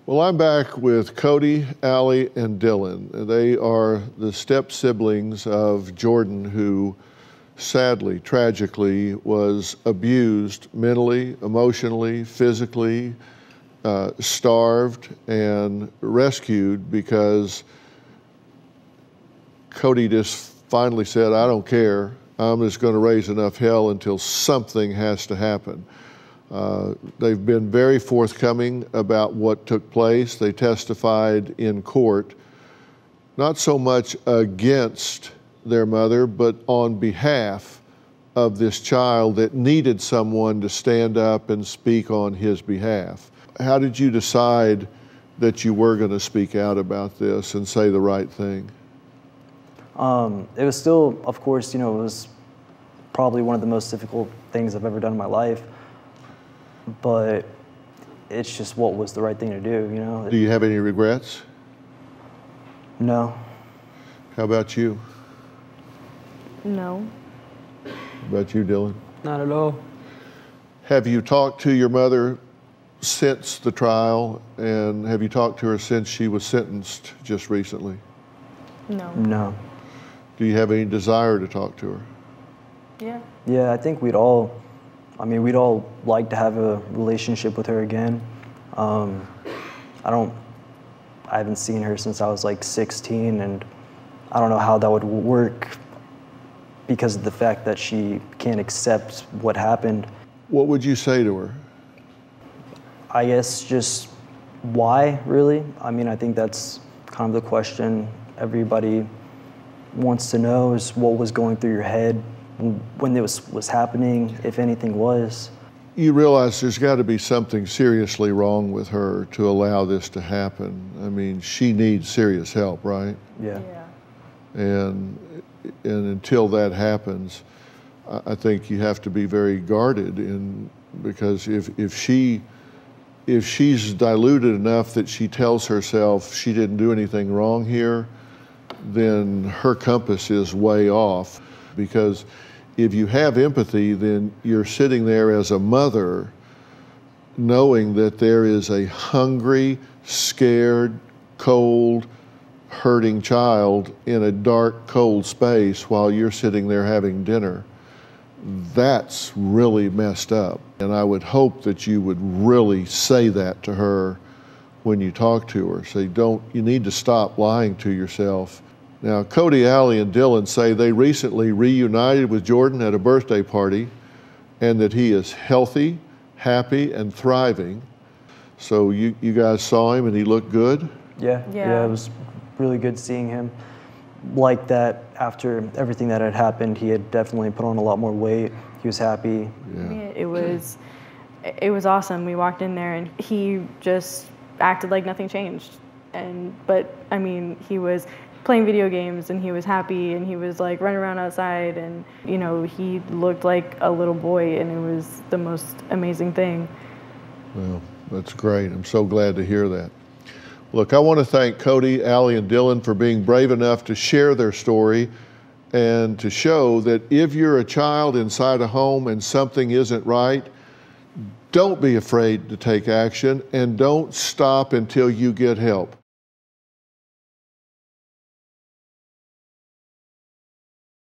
Well, I'm back with Cody, Allie, and Dylan. They are the step siblings of Jordan, who sadly, tragically, was abused mentally, emotionally, physically, starved, and rescued because Cody just finally said, I don't care. I'm just going to raise enough hell until something has to happen. They've been very forthcoming about what took place. They testified in court, not so much against their mother, but on behalf of this child that needed someone to stand up and speak on his behalf. How did you decide that you were going to speak out about this and say the right thing? It was still, of course, it was probably one of the most difficult things I've ever done in my life. But it's just what was the right thing to do, Do you have any regrets? No. How about you? No. How about you, Dylan? Not at all. Have you talked to your mother since the trial, and have you talked to her since she was sentenced just recently? No. No. Do you have any desire to talk to her? Yeah. Yeah, I think we'd all like to have a relationship with her again. I haven't seen her since I was like 16, and I don't know how that would work because of the fact that she can't accept what happened. What would you say to her? I guess just why, really? I think that's kind of the question everybody wants to know, is what was going through your head when it was happening, if anything was. You realize there's got to be something seriously wrong with her to allow this to happen. She needs serious help, right? Yeah. And until that happens, I think you have to be very guarded because if she's diluted enough that she tells herself she didn't do anything wrong here, then her compass is way off. Because if you have empathy, then you're sitting there as a mother knowing that there is a hungry, scared, cold, hurting child in a dark, cold space while you're sitting there having dinner. That's really messed up. And I would hope that you would really say that to her when you talk to her. Say, you need to stop lying to yourself. Now, Cody, Allie, and Dylan say they recently reunited with Jordan at a birthday party and that he is healthy, happy, and thriving. So you guys saw him and he looked good? Yeah, it was really good seeing him like that. After everything that had happened, he had definitely put on a lot more weight. He was happy. Yeah. It was awesome. We walked in there and he just acted like nothing changed. But he was playing video games and he was happy and he was like running around outside and he looked like a little boy and it was the most amazing thing. Well, that's great. I'm so glad to hear that. Look, I want to thank Cody, Allie, and Dylan for being brave enough to share their story and to show that if you're a child inside a home and something isn't right, don't be afraid to take action and don't stop until you get help.